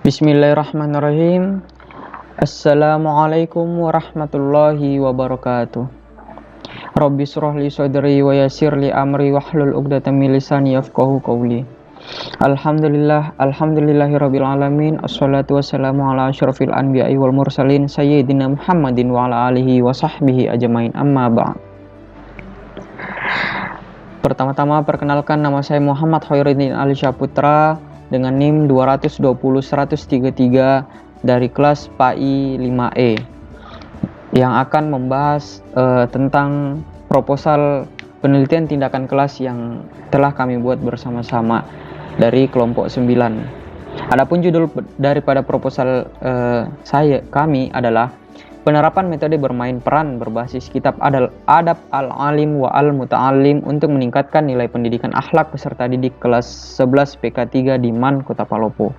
Bismillahirrahmanirrahim. Assalamualaikum warahmatullahi wabarakatuh. Rabbi shrah li sadri wa yassir li amri wahlul 'uqdatam min lisani yafqahu qawli. Alhamdulillahirabbil alamin. Assalatu wassalamu ala asyrafil anbiya'i wal mursalin sayyidina Muhammadin wa ala alihi wa sahbihi ajmain. Amma ba'd. Pertama-tama perkenalkan, nama saya Muhammad Khairuddin Ali Syaputra dengan NIM 220-133 dari kelas PAI 5E yang akan membahas tentang proposal penelitian tindakan kelas yang telah kami buat bersama-sama dari kelompok 9. Adapun judul daripada proposal kami adalah penerapan metode bermain peran berbasis kitab adab al-alim wa al-muta'alim untuk meningkatkan nilai pendidikan akhlak peserta didik kelas 11 PK3 di MAN Kota Palopo.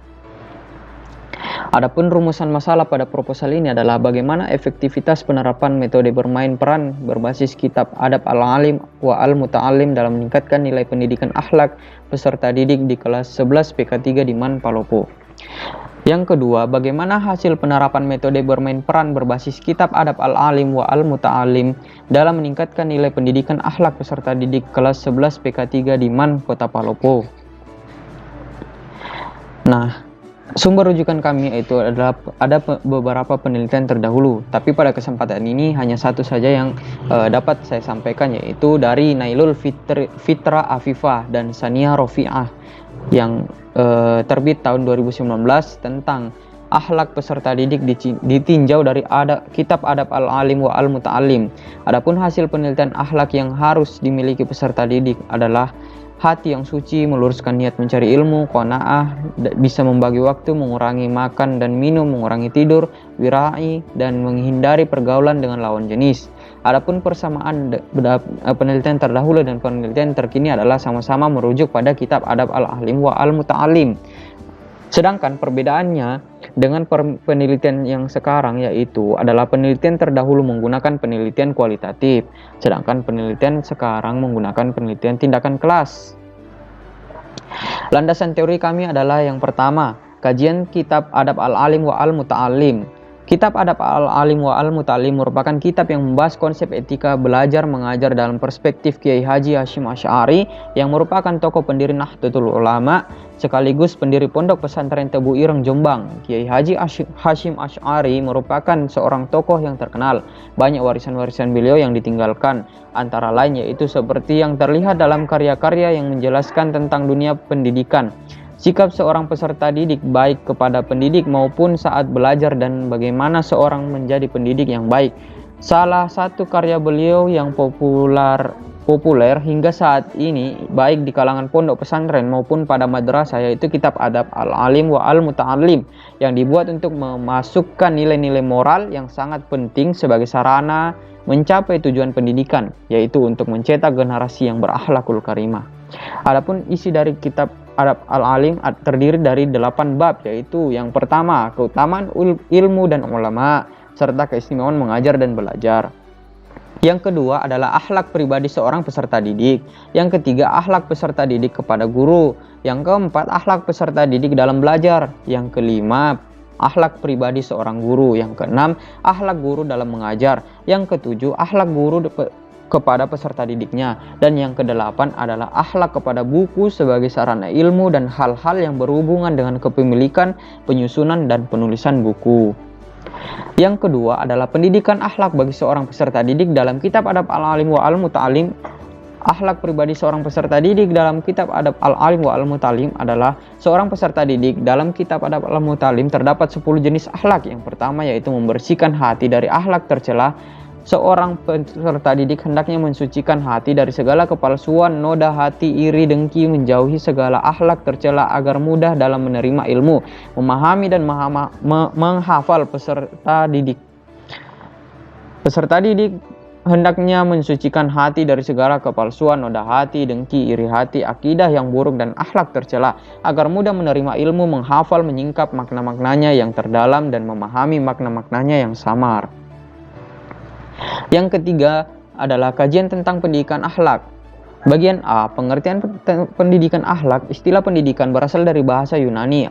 Adapun rumusan masalah pada proposal ini adalah bagaimana efektivitas penerapan metode bermain peran berbasis kitab adab al-alim wa al-muta'alim dalam meningkatkan nilai pendidikan akhlak peserta didik di kelas 11 PK3 di MAN Palopo. Yang kedua, bagaimana hasil penerapan metode bermain peran berbasis kitab adab al-alim wa al-muta'alim dalam meningkatkan nilai pendidikan akhlak peserta didik kelas 11 PK3 di MAN Kota Palopo. Nah, sumber rujukan kami itu adalah ada beberapa penelitian terdahulu, tapi pada kesempatan ini hanya satu saja yang dapat saya sampaikan, yaitu dari Nailul Fitra Afifah dan Sania Rofi'ah yang terbit tahun 2019 tentang akhlak peserta didik ditinjau dari kitab adab al-alim wa al-muta'alim. Adapun hasil penelitian akhlak yang harus dimiliki peserta didik adalah hati yang suci, meluruskan niat mencari ilmu, qanaah, bisa membagi waktu, mengurangi makan dan minum, mengurangi tidur, wira'i, dan menghindari pergaulan dengan lawan jenis. Adapun persamaan penelitian terdahulu dan penelitian terkini adalah sama-sama merujuk pada kitab adab al-alim wa al-muta'alim. Sedangkan perbedaannya dengan penelitian yang sekarang yaitu adalah penelitian terdahulu menggunakan penelitian kualitatif, sedangkan penelitian sekarang menggunakan penelitian tindakan kelas. Landasan teori kami adalah yang pertama, kajian kitab adab al-alim wa al-muta'alim. Kitab adab al-alim wa al-muta'alim merupakan kitab yang membahas konsep etika belajar mengajar dalam perspektif Kiai Haji Hashim Asy'ari yang merupakan tokoh pendiri Nahdlatul Ulama sekaligus pendiri Pondok Pesantren Tebu Ireng Jombang. Kiai Haji Hashim Asy'ari merupakan seorang tokoh yang terkenal. Banyak warisan-warisan beliau yang ditinggalkan, antara lain yaitu seperti yang terlihat dalam karya-karya yang menjelaskan tentang dunia pendidikan, sikap seorang peserta didik baik kepada pendidik maupun saat belajar, dan bagaimana seorang menjadi pendidik yang baik. Salah satu karya beliau yang populer hingga saat ini baik di kalangan pondok pesantren maupun pada madrasah yaitu kitab adab al-alim wa al-muta'alim yang dibuat untuk memasukkan nilai-nilai moral yang sangat penting sebagai sarana mencapai tujuan pendidikan, yaitu untuk mencetak generasi yang berakhlakul karimah. Adapun isi dari kitab adab al-alim terdiri dari 8 bab, yaitu yang pertama, keutamaan ilmu dan ulama serta keistimewaan mengajar dan belajar. Yang kedua adalah akhlak pribadi seorang peserta didik. Yang ketiga, akhlak peserta didik kepada guru. Yang keempat, akhlak peserta didik dalam belajar. Yang kelima, akhlak pribadi seorang guru. Yang keenam, akhlak guru dalam mengajar. Yang ketujuh, akhlak guru kepada peserta didiknya. Dan yang kedelapan adalah akhlak kepada buku sebagai sarana ilmu dan hal-hal yang berhubungan dengan kepemilikan, penyusunan, dan penulisan buku. Yang kedua adalah pendidikan akhlak bagi seorang peserta didik dalam kitab adab al-alim wa al-muta'alim. Akhlak pribadi seorang peserta didik dalam kitab adab al-alim wa al-muta'alim adalah seorang peserta didik dalam kitab adab al-muta'alim terdapat 10 jenis akhlak. Yang pertama yaitu membersihkan hati dari akhlak tercela. Seorang peserta didik hendaknya mensucikan hati dari segala kepalsuan, noda hati, iri, dengki, menjauhi segala akhlak tercela agar mudah dalam menerima ilmu, memahami dan menghafal peserta didik. Peserta didik hendaknya mensucikan hati dari segala kepalsuan, noda hati, dengki, iri hati, akidah yang buruk dan akhlak tercela agar mudah menerima ilmu, menghafal, menyingkap makna-maknanya yang terdalam dan memahami makna-maknanya yang samar. Yang ketiga adalah kajian tentang pendidikan akhlak. Bagian A, pengertian pendidikan akhlak. Istilah pendidikan berasal dari bahasa Yunani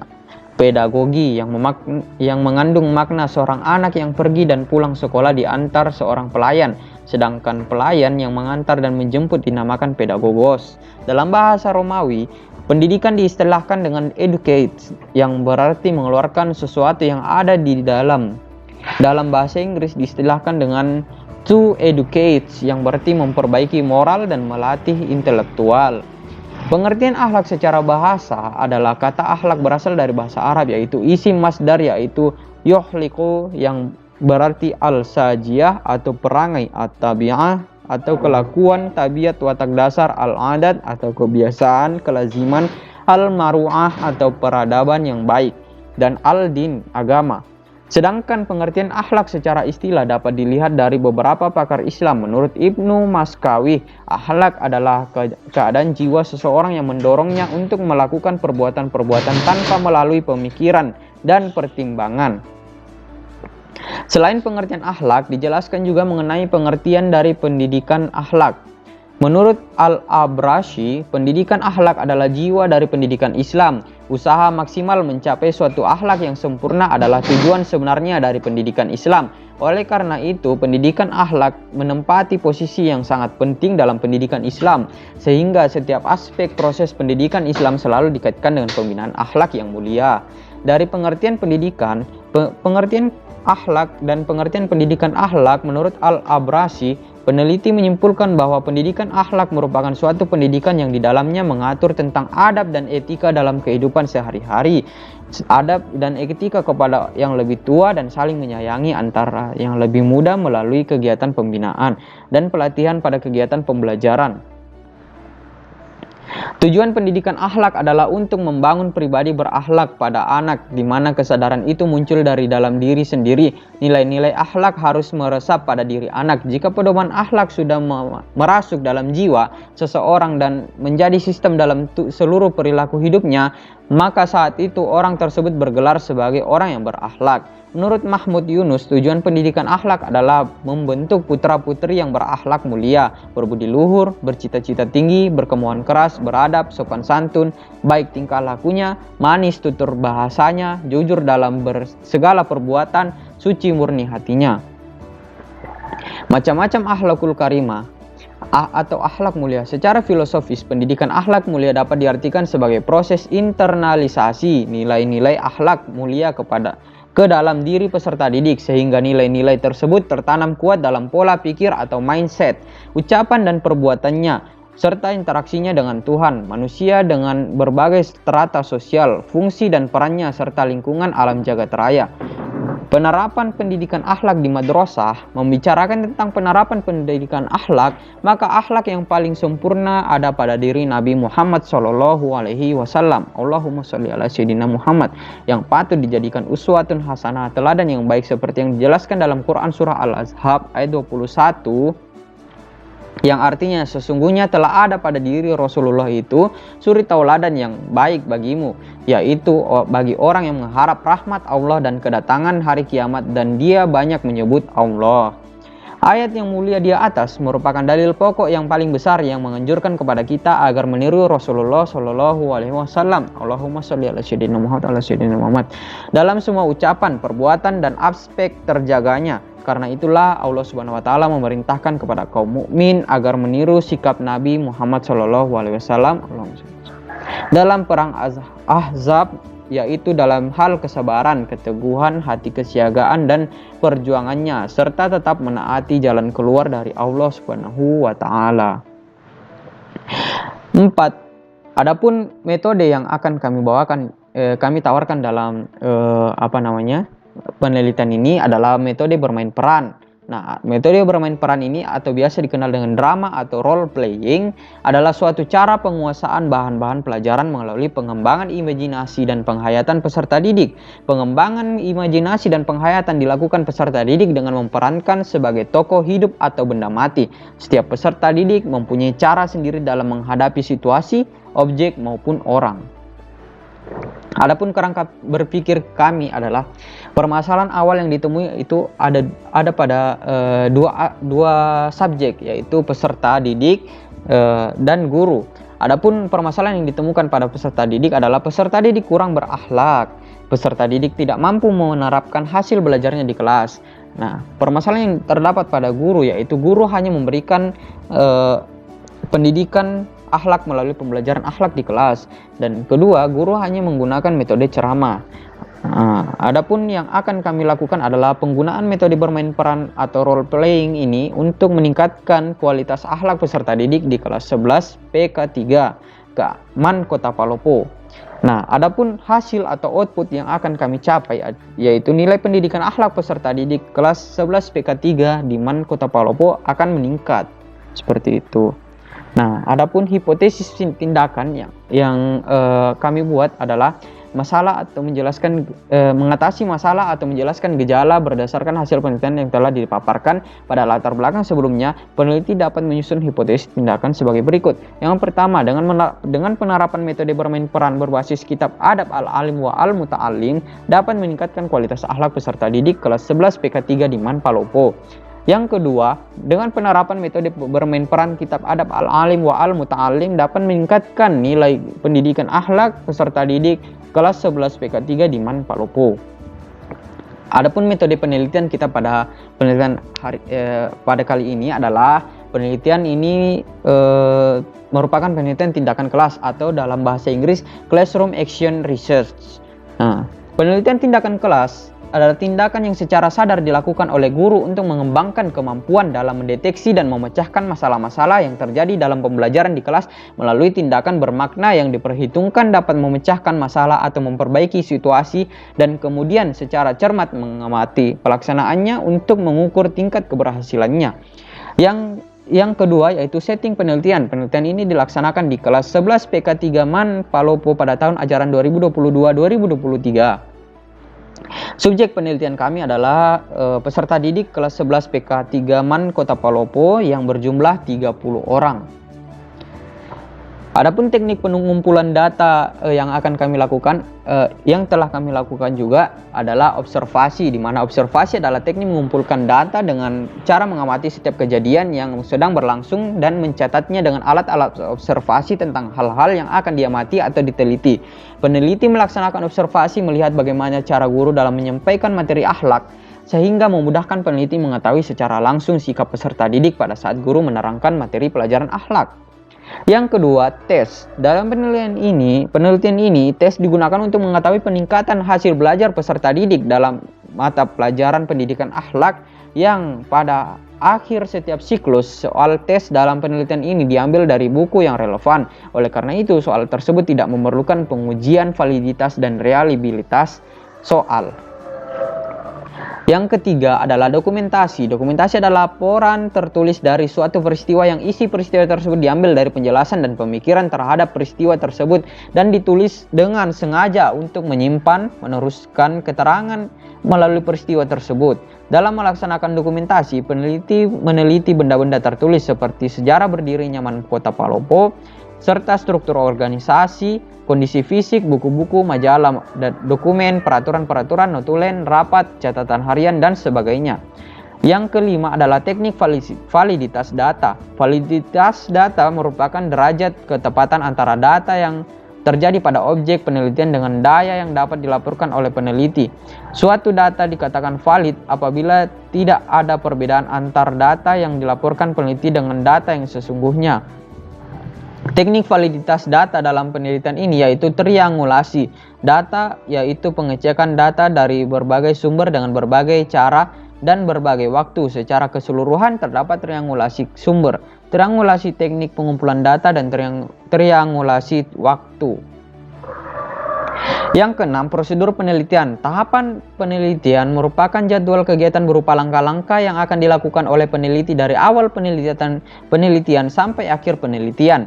pedagogi yang mengandung makna seorang anak yang pergi dan pulang sekolah diantar seorang pelayan, sedangkan pelayan yang mengantar dan menjemput dinamakan pedagogos. Dalam bahasa Romawi, pendidikan diistilahkan dengan educate, yang berarti mengeluarkan sesuatu yang ada di dalam. Dalam bahasa Inggris diistilahkan dengan to educate, yang berarti memperbaiki moral dan melatih intelektual. Pengertian akhlak secara bahasa adalah kata akhlak berasal dari bahasa Arab, yaitu isim masdar, yaitu yuhliku, yang berarti al-sajiyah atau perangai, at-tabi'ah atau kelakuan, tabiat, watak dasar, al-adat atau kebiasaan, kelaziman, al-maru'ah atau peradaban yang baik, dan al-din agama. Sedangkan pengertian akhlak secara istilah dapat dilihat dari beberapa pakar Islam. Menurut Ibnu Maskawi, akhlak adalah keadaan jiwa seseorang yang mendorongnya untuk melakukan perbuatan-perbuatan tanpa melalui pemikiran dan pertimbangan. Selain pengertian akhlak, dijelaskan juga mengenai pengertian dari pendidikan akhlak. Menurut Al-Abrashi, pendidikan akhlak adalah jiwa dari pendidikan Islam. Usaha maksimal mencapai suatu akhlak yang sempurna adalah tujuan sebenarnya dari pendidikan Islam. Oleh karena itu, pendidikan akhlak menempati posisi yang sangat penting dalam pendidikan Islam, sehingga setiap aspek proses pendidikan Islam selalu dikaitkan dengan pembinaan akhlak yang mulia. Dari pengertian pendidikan, pengertian akhlak dan pengertian pendidikan akhlak menurut Al-Abrashi, peneliti menyimpulkan bahwa pendidikan akhlak merupakan suatu pendidikan yang di dalamnya mengatur tentang adab dan etika dalam kehidupan sehari-hari, adab dan etika kepada yang lebih tua, dan saling menyayangi antara yang lebih muda melalui kegiatan pembinaan dan pelatihan pada kegiatan pembelajaran. Tujuan pendidikan akhlak adalah untuk membangun pribadi berakhlak pada anak, di mana kesadaran itu muncul dari dalam diri sendiri. Nilai-nilai akhlak harus meresap pada diri anak. Jika pedoman akhlak sudah merasuk dalam jiwa seseorang dan menjadi sistem dalam seluruh perilaku hidupnya, maka saat itu orang tersebut bergelar sebagai orang yang berakhlak. Menurut Mahmud Yunus, tujuan pendidikan akhlak adalah membentuk putra-putri yang berakhlak mulia, berbudi luhur, bercita-cita tinggi, berkemauan keras, beradab, sopan santun, baik tingkah lakunya, manis tutur bahasanya, jujur dalam segala perbuatan, suci murni hatinya. Macam-macam akhlakul karimah atau akhlak mulia. Secara filosofis, pendidikan akhlak mulia dapat diartikan sebagai proses internalisasi nilai-nilai akhlak mulia ke dalam diri peserta didik, sehingga nilai-nilai tersebut tertanam kuat dalam pola pikir atau mindset, ucapan dan perbuatannya, serta interaksinya dengan Tuhan, manusia dengan berbagai strata sosial, fungsi dan perannya, serta lingkungan alam jagat raya. Penerapan pendidikan akhlak di madrasah membicarakan tentang penerapan pendidikan akhlak, maka akhlak yang paling sempurna ada pada diri Nabi Muhammad SAW. Allahumma sholli ala sayyidina Muhammad, yang patut dijadikan uswatun hasanah, teladan yang baik seperti yang dijelaskan dalam Quran surah Al-Ahzab ayat 21, yang artinya sesungguhnya telah ada pada diri Rasulullah itu suri tauladan yang baik bagimu, yaitu bagi orang yang mengharap rahmat Allah dan kedatangan hari kiamat, dan dia banyak menyebut Allah. Ayat yang mulia di atas merupakan dalil pokok yang paling besar yang menganjurkan kepada kita agar meniru Rasulullah SAW. Allahumma sholli ala sayyidina Muhammad dalam semua ucapan, perbuatan dan aspek terjaganya. Karena itulah Allah Subhanahu wa taala memerintahkan kepada kaum mukmin agar meniru sikap Nabi Muhammad SAW dalam perang Ahzab, yaitu dalam hal kesabaran, keteguhan hati, kesiagaan dan perjuangannya, serta tetap menaati jalan keluar dari Allah Subhanahu wa taala. 4. Adapun metode yang akan kami tawarkan dalam penelitian ini adalah metode bermain peran. Nah, metode bermain peran ini atau biasa dikenal dengan drama atau role playing adalah suatu cara penguasaan bahan-bahan pelajaran melalui pengembangan imajinasi dan penghayatan peserta didik. Pengembangan imajinasi dan penghayatan dilakukan peserta didik dengan memerankan sebagai tokoh hidup atau benda mati. Setiap peserta didik mempunyai cara sendiri dalam menghadapi situasi, objek maupun orang. Adapun kerangka berpikir kami adalah permasalahan awal yang ditemui itu ada pada dua subjek, yaitu peserta didik dan guru. Adapun permasalahan yang ditemukan pada peserta didik adalah peserta didik kurang berakhlak. peserta didik tidak mampu menerapkan hasil belajarnya di kelas. Nah, permasalahan yang terdapat pada guru yaitu guru hanya memberikan pendidikan akhlak melalui pembelajaran akhlak di kelas, dan kedua, guru hanya menggunakan metode ceramah. Nah, adapun yang akan kami lakukan adalah penggunaan metode bermain peran atau role playing ini untuk meningkatkan kualitas akhlak peserta didik di kelas 11 PK3 Keman Kota Palopo. Nah, adapun hasil atau output yang akan kami capai yaitu nilai pendidikan akhlak peserta didik kelas 11 PK3 di Man Kota Palopo akan meningkat. Seperti itu. Nah, adapun hipotesis tindakan yang kami buat adalah masalah atau mengatasi masalah atau menjelaskan gejala berdasarkan hasil penelitian yang telah dipaparkan pada latar belakang sebelumnya. Peneliti dapat menyusun hipotesis tindakan sebagai berikut. Yang pertama, dengan penerapan metode bermain peran berbasis kitab Adab Al-Alim wa Al-Muta'alim dapat meningkatkan kualitas akhlak peserta didik kelas 11 PK3 di Man Palopo. Yang kedua, dengan penerapan metode bermain peran kitab Adab Al-Alim wa Al-Muta'alim dapat meningkatkan nilai pendidikan akhlak peserta didik kelas 11 PK3 di Man Palopo. Adapun metode penelitian kita pada penelitian pada kali ini adalah penelitian ini merupakan penelitian tindakan kelas atau dalam bahasa Inggris Classroom Action Research. Nah, penelitian tindakan kelas adalah tindakan yang secara sadar dilakukan oleh guru untuk mengembangkan kemampuan dalam mendeteksi dan memecahkan masalah-masalah yang terjadi dalam pembelajaran di kelas melalui tindakan bermakna yang diperhitungkan dapat memecahkan masalah atau memperbaiki situasi, dan kemudian secara cermat mengamati pelaksanaannya untuk mengukur tingkat keberhasilannya. Yang kedua yaitu setting penelitian. Penelitian ini dilaksanakan di kelas 11 PK3 Man Palopo pada tahun ajaran 2022-2023. Subjek penelitian kami adalah peserta didik kelas 11 PK3 Man Kota Palopo yang berjumlah 30 orang. Adapun teknik pengumpulan data yang akan kami lakukan, yang telah kami lakukan juga adalah observasi, di mana observasi adalah teknik mengumpulkan data dengan cara mengamati setiap kejadian yang sedang berlangsung dan mencatatnya dengan alat-alat observasi tentang hal-hal yang akan diamati atau diteliti. Peneliti melaksanakan observasi melihat bagaimana cara guru dalam menyampaikan materi akhlak, sehingga memudahkan peneliti mengetahui secara langsung sikap peserta didik pada saat guru menerangkan materi pelajaran akhlak. Yang kedua, tes. Dalam penelitian ini, tes digunakan untuk mengetahui peningkatan hasil belajar peserta didik dalam mata pelajaran pendidikan akhlak, yang pada akhir setiap siklus soal tes dalam penelitian ini diambil dari buku yang relevan. Oleh karena itu, soal tersebut tidak memerlukan pengujian validitas dan reliabilitas soal. Yang ketiga adalah dokumentasi. Dokumentasi adalah laporan tertulis dari suatu peristiwa yang isi peristiwa tersebut diambil dari penjelasan dan pemikiran terhadap peristiwa tersebut dan ditulis dengan sengaja untuk meneruskan keterangan melalui peristiwa tersebut. Dalam melaksanakan dokumentasi, peneliti meneliti benda-benda tertulis seperti sejarah berdirinya Man Kota Palopo, serta struktur organisasi, kondisi fisik, buku-buku, majalah, dokumen, peraturan-peraturan, notulen, rapat, catatan harian, dan sebagainya. Yang kelima adalah teknik validitas data. Validitas data merupakan derajat ketepatan antara data yang terjadi pada objek penelitian dengan daya yang dapat dilaporkan oleh peneliti. Suatu data dikatakan valid apabila tidak ada perbedaan antar data yang dilaporkan peneliti dengan data yang sesungguhnya. Teknik validitas data dalam penelitian ini yaitu triangulasi data, yaitu pengecekan data dari berbagai sumber dengan berbagai cara dan berbagai waktu. Secara keseluruhan terdapat triangulasi sumber, triangulasi teknik pengumpulan data, dan triangulasi waktu. Yang keenam, prosedur penelitian. Tahapan penelitian merupakan jadwal kegiatan berupa langkah-langkah yang akan dilakukan oleh peneliti dari awal penelitian sampai akhir penelitian.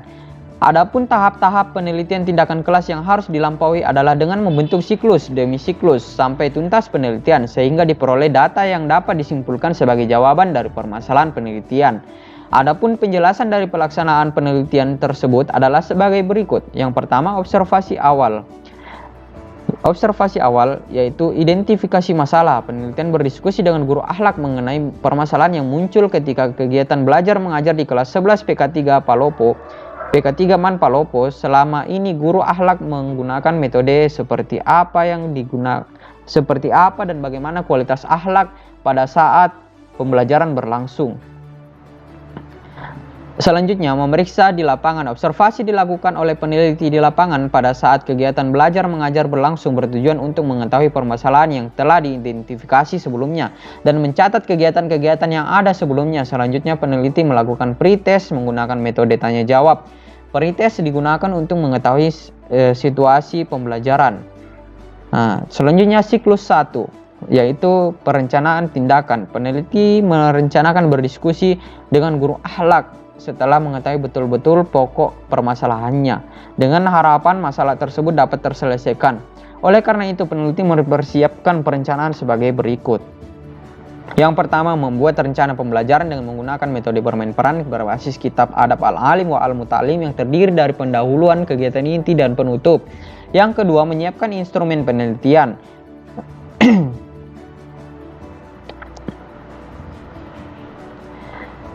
Adapun tahap-tahap penelitian tindakan kelas yang harus dilampaui adalah dengan membentuk siklus demi siklus sampai tuntas penelitian, sehingga diperoleh data yang dapat disimpulkan sebagai jawaban dari permasalahan penelitian. Adapun penjelasan dari pelaksanaan penelitian tersebut adalah sebagai berikut. Yang pertama, observasi awal. Observasi awal yaitu identifikasi masalah. Penelitian berdiskusi dengan guru akhlak mengenai permasalahan yang muncul ketika kegiatan belajar mengajar di kelas 11 PK3 Palopo. PK3 Man Palopo, selama ini guru akhlak menggunakan metode seperti apa dan bagaimana kualitas akhlak pada saat pembelajaran berlangsung. Selanjutnya, memeriksa di lapangan. Observasi dilakukan oleh peneliti di lapangan pada saat kegiatan belajar mengajar berlangsung bertujuan untuk mengetahui permasalahan yang telah diidentifikasi sebelumnya dan mencatat kegiatan-kegiatan yang ada sebelumnya. Selanjutnya, peneliti melakukan pretest menggunakan metode tanya jawab. Pretest digunakan untuk mengetahui situasi pembelajaran. Nah, selanjutnya siklus 1, yaitu perencanaan tindakan. Peneliti merencanakan berdiskusi dengan guru akhlak setelah mengetahui betul-betul pokok permasalahannya, dengan harapan masalah tersebut dapat terselesaikan. Oleh karena itu, peneliti mempersiapkan perencanaan sebagai berikut. Yang pertama, membuat rencana pembelajaran dengan menggunakan metode bermain peran berbasis kitab Adab Al-Alim wa Al-Muta'alim yang terdiri dari pendahuluan, kegiatan inti, dan penutup. Yang kedua, menyiapkan instrumen penelitian.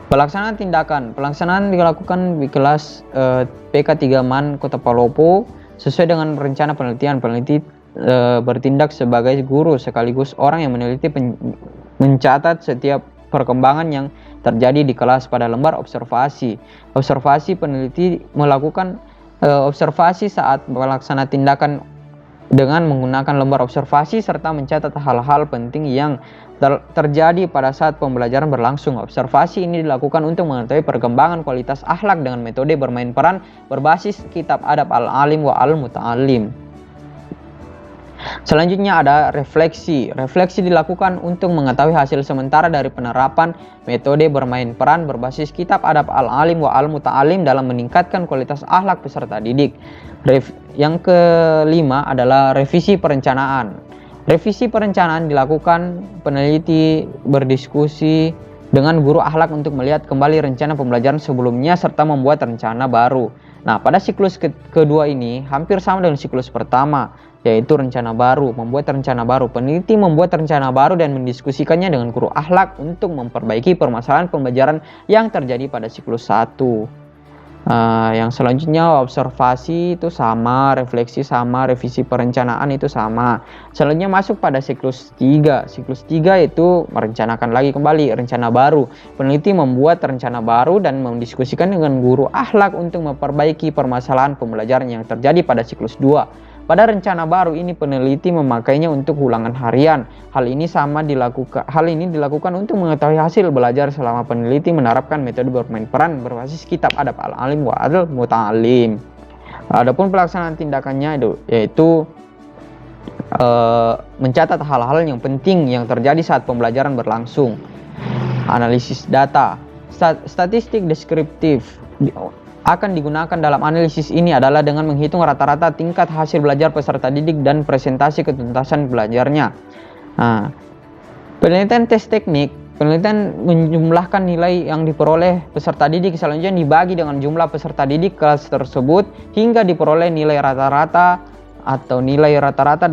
Pelaksanaan tindakan. Pelaksanaan dilakukan di kelas PK3 Man Kota Palopo sesuai dengan rencana penelitian. Peneliti bertindak sebagai guru sekaligus orang yang meneliti, mencatat setiap perkembangan yang terjadi di kelas pada lembar observasi. Observasi, peneliti melakukan observasi saat melaksanakan tindakan dengan menggunakan lembar observasi serta mencatat hal-hal penting yang terjadi pada saat pembelajaran berlangsung. Observasi ini dilakukan untuk mengetahui perkembangan kualitas akhlak dengan metode bermain peran berbasis kitab Adab Al-Alim wa Al-Muta'alim. Selanjutnya ada refleksi. Refleksi dilakukan untuk mengetahui hasil sementara dari penerapan metode bermain peran berbasis kitab Adab Al-Alim wa Al-Muta'alim dalam meningkatkan kualitas akhlak peserta didik. Yang kelima adalah revisi perencanaan. Revisi perencanaan dilakukan peneliti berdiskusi dengan guru akhlak untuk melihat kembali rencana pembelajaran sebelumnya serta membuat rencana baru. Nah, pada siklus kedua ini hampir sama dengan siklus pertama, yaitu rencana baru, membuat rencana baru. Peneliti membuat rencana baru dan mendiskusikannya dengan guru akhlak untuk memperbaiki permasalahan pembelajaran yang terjadi pada siklus 1. Yang selanjutnya observasi itu sama, refleksi sama, revisi perencanaan itu sama. Selanjutnya masuk pada siklus 3. Siklus 3 itu merencanakan lagi kembali rencana baru. Peneliti membuat rencana baru dan mendiskusikan dengan guru akhlak untuk memperbaiki permasalahan pembelajaran yang terjadi pada siklus 2. Pada rencana baru ini peneliti memakainya untuk ulangan harian. Hal ini dilakukan untuk mengetahui hasil belajar selama peneliti menerapkan metode bermain peran berbasis kitab Adab Al-Alim wa Al-Muta'alim. Adapun pelaksanaan tindakannya yaitu mencatat hal-hal yang penting yang terjadi saat pembelajaran berlangsung. Analisis data. Statistik deskriptif akan digunakan dalam analisis ini adalah dengan menghitung rata-rata tingkat hasil belajar peserta didik dan presentasi ketuntasan belajarnya. Nah, penelitian tes teknik. Penelitian menjumlahkan nilai yang diperoleh peserta didik, selanjutnya dibagi dengan jumlah peserta didik kelas tersebut hingga diperoleh nilai rata-rata atau nilai rata-rata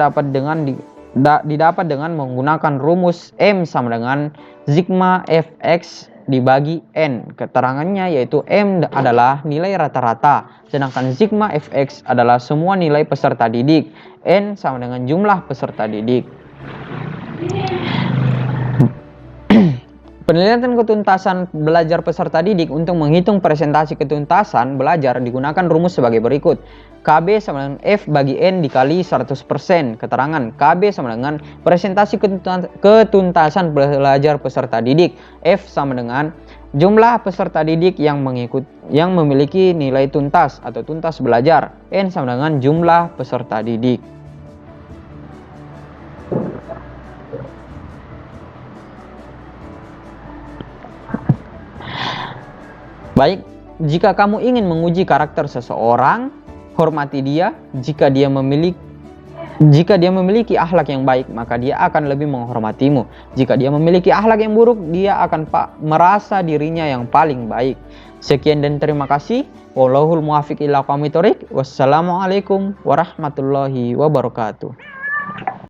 didapat dengan menggunakan rumus M sama dengan sigma Fx dibagi N. Keterangannya yaitu M adalah nilai rata-rata, sedangkan sigma Fx adalah semua nilai peserta didik. N sama dengan jumlah peserta didik. Penelitian ketuntasan belajar peserta didik untuk menghitung presentasi ketuntasan belajar digunakan rumus sebagai berikut. KB sama dengan F bagi N dikali 100%. Keterangan KB sama dengan presentasi ketuntasan belajar peserta didik. F sama dengan jumlah peserta didik yang memiliki nilai tuntas atau tuntas belajar. N sama dengan jumlah peserta didik. Baik, jika kamu ingin menguji karakter seseorang, hormati dia. Jika dia memiliki akhlak yang baik, maka dia akan lebih menghormatimu. Jika dia memiliki akhlak yang buruk, dia akan merasa dirinya yang paling baik. Sekian dan terima kasih. Wallahul muwaffiq ila aqwamit thoriq. Wassalamualaikum warahmatullahi wabarakatuh.